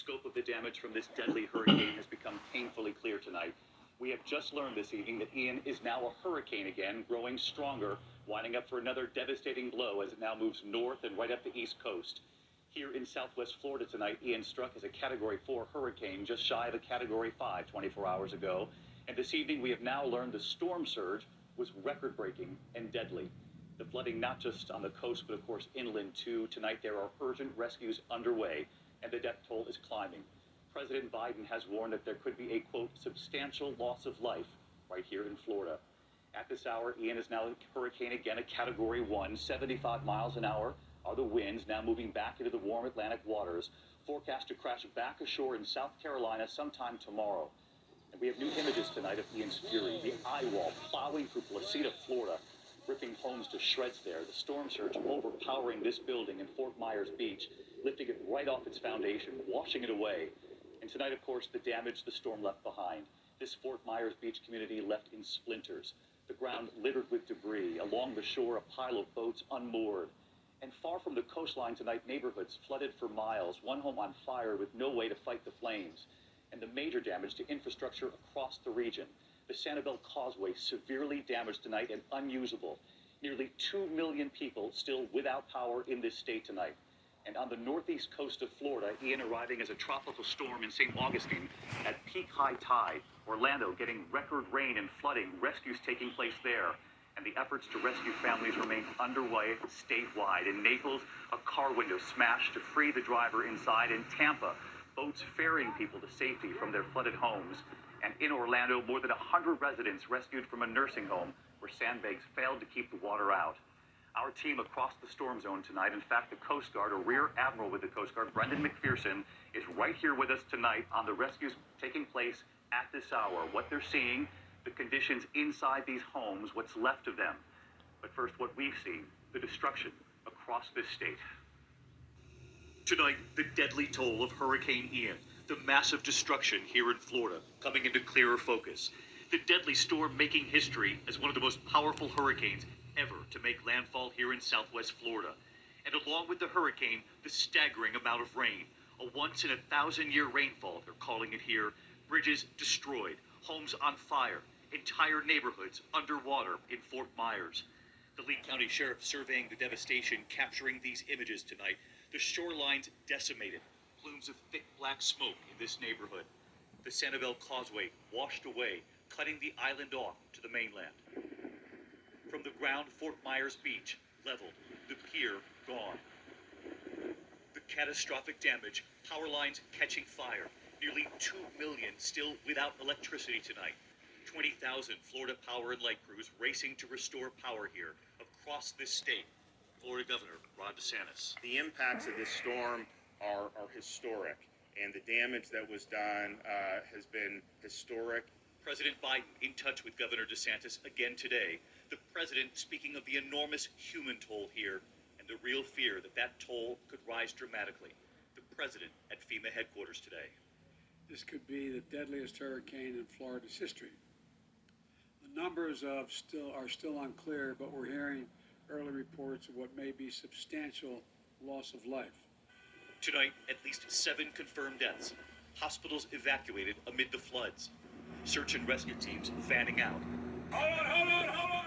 scope of the damage from this deadly hurricane has become painfully clear tonight. We have just learned this evening that Ian is now a hurricane again, growing stronger, winding up for another devastating blow as it now moves north and right up the east coast. Here in southwest Florida tonight, Ian struck as a Category 4 hurricane, just shy of a Category 5 24 hours ago. And this evening, we have now learned the storm surge was record-breaking and deadly. The flooding not just on the coast, but of course inland too. Tonight, there are urgent rescues underway, and the death toll is climbing. President Biden has warned that there could be a, quote, substantial loss of life right here in Florida. At this hour, Ian is now a hurricane again, a Category 1, 75 miles an hour are the winds, now moving back into the warm Atlantic waters, forecast to crash back ashore in South Carolina sometime tomorrow. And we have new images tonight of Ian's fury, the eye wall plowing through Placida, Florida, ripping homes to shreds there, the storm surge overpowering this building in Fort Myers Beach, lifting it right off its foundation, washing it away. And tonight, of course, the damage the storm left behind. This Fort Myers Beach community left in splinters, the ground littered with debris, along the shore a pile of boats unmoored. And far from the coastline tonight, neighborhoods flooded for miles, one home on fire with no way to fight the flames. And the major damage to infrastructure across the region. The Sanibel Causeway severely damaged tonight and unusable. Nearly 2 million people still without power in this state tonight. And on the northeast coast of Florida, Ian arriving as a tropical storm in St. Augustine at peak high tide. Orlando getting record rain and flooding, rescues taking place there. And the efforts to rescue families remain underway statewide. In Naples, a car window smashed to free the driver inside. In Tampa, boats ferrying people to safety from their flooded homes. And in Orlando, more than 100 residents rescued from a nursing home where sandbags failed to keep the water out. Our team across the storm zone tonight, in fact, the Coast Guard, a Rear Admiral with the Coast Guard, Brendan McPherson, is right here with us tonight on the rescues taking place at this hour. What they're seeing, the conditions inside these homes, what's left of them. But first, what we've seen, the destruction across this state. Tonight, the deadly toll of Hurricane Ian, the massive destruction here in Florida, coming into clearer focus. The deadly storm making history as one of the most powerful hurricanes ever to make landfall here in southwest Florida. And along with the hurricane, the staggering amount of rain, a once-in-a-thousand-year rainfall, they're calling it here, bridges destroyed, homes on fire, entire neighborhoods underwater in Fort Myers. The Lee County Sheriff surveying the devastation, capturing these images tonight. The shorelines decimated, plumes of thick black smoke in this neighborhood. The Sanibel Causeway washed away, cutting the island off to the mainland. From the ground, Fort Myers Beach leveled, the pier gone. The catastrophic damage, power lines catching fire, nearly 2 million still without electricity tonight. 20,000 Florida Power and Light crews racing to restore power here across this state. Florida Governor Ron DeSantis. The impacts of this storm are historic, and the damage that was done has been historic. President Biden in touch with Governor DeSantis again today. The president speaking of the enormous human toll here and the real fear that that toll could rise dramatically. The president at FEMA headquarters today. This could be the deadliest hurricane in Florida's history. The numbers are still unclear, but we're hearing early reports of what may be substantial loss of life. Tonight, at least 7 confirmed deaths. Hospitals evacuated amid the floods. Search and rescue teams fanning out. Hold on.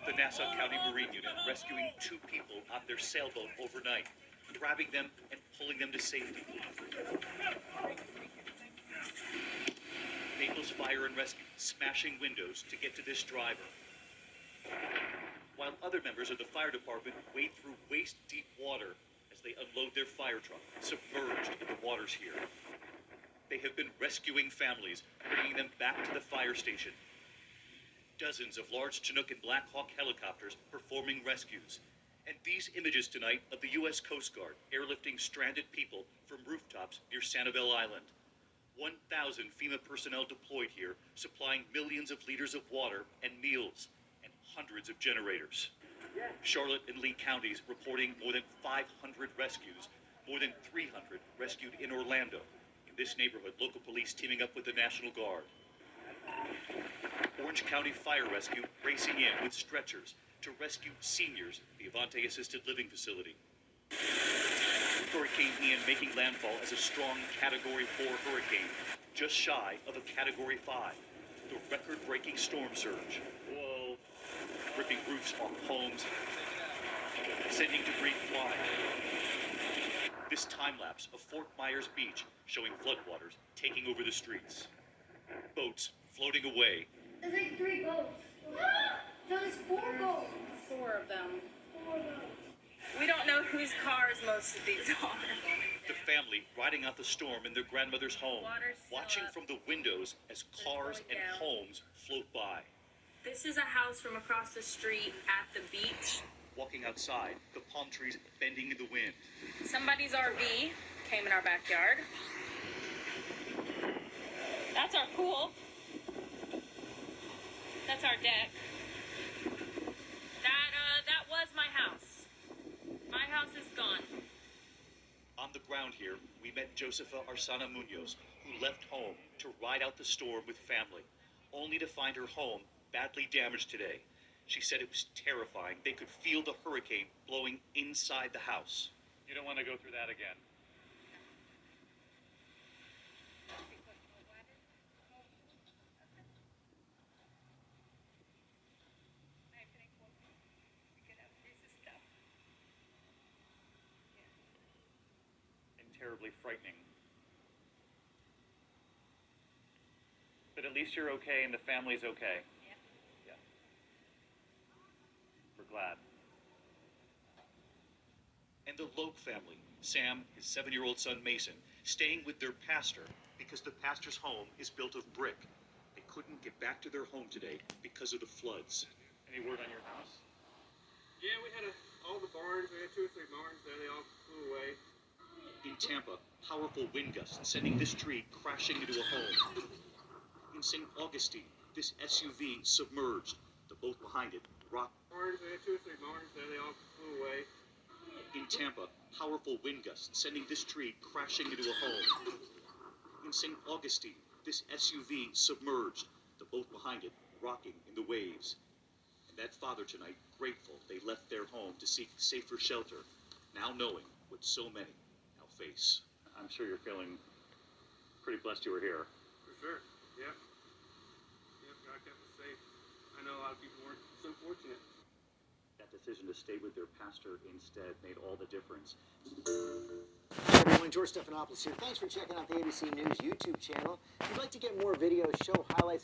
The Nassau County Marine Unit rescuing 2 people on their sailboat overnight, grabbing them and pulling them to safety. Naples Fire and Rescue smashing windows to get to this driver. While other members of the fire department wade through waist-deep water as they unload their fire truck, submerged in the waters here. They have been rescuing families, bringing them back to the fire station. Dozens of large Chinook and Black Hawk helicopters performing rescues. And these images tonight of the U.S. Coast Guard airlifting stranded people from rooftops near Sanibel Island. 1,000 FEMA personnel deployed here, supplying millions of liters of water and meals, and hundreds of generators. Charlotte and Lee counties reporting more than 500 rescues, more than 300 rescued in Orlando. In this neighborhood, local police teaming up with the National Guard. Orange County Fire Rescue racing in with stretchers to rescue seniors at the Avante Assisted Living Facility. For Hurricane Ian making landfall as a strong Category 4 hurricane, just shy of a Category 5. The record-breaking storm surge. Whoa. Ripping roofs off homes, sending debris flying. This time-lapse of Fort Myers Beach showing floodwaters taking over the streets. Boats floating away. There's like 3 boats. There's 4 boats. 4 of them. 4 boats. We don't know whose cars most of these are. The family riding out the storm in their grandmother's home, Water's still watching up. from the windows as cars and down. homes float by. This is a house from across the street at the beach. Walking outside, the palm trees bending in the wind. Somebody's RV came in our backyard. That's our pool. That's our deck. That was my house. My house is gone. On the ground here, we met Josefa Arsana Munoz, who left home to ride out the storm with family, only to find her home badly damaged today. She said it was terrifying. They could feel the hurricane blowing inside the house. You don't want to go through that again. And terribly frightening. But at least you're okay and the family's okay. Yeah. We're glad. And the Loke family, Sam, his 7-year-old son Mason, staying with their pastor because the pastor's home is built of brick. They couldn't get back to their home today because of the floods. Any word on your house? Yeah, we had all the barns. We had 2 or 3 barns there. They all flew away. In Tampa, powerful wind gusts sending this tree crashing into a home. In St. Augustine, this SUV submerged. The boat behind it rocked. Barns. We had 2 or 3 barns there. They all flew away. In Tampa, powerful wind gusts sending this tree crashing into a home. In St. Augustine, this SUV submerged. The boat behind it rocking in the waves. And that father tonight, grateful they left their home to seek safer shelter, now knowing what so many now face. I'm sure you're feeling pretty blessed you were here. For sure. Yeah. Yep, God kept us safe. I know a lot of people weren't so fortunate. That decision to stay with their pastor instead made all the difference. Hi everyone, George Stephanopoulos here. Thanks for checking out the ABC News YouTube channel. If you'd like to get more videos, show highlights,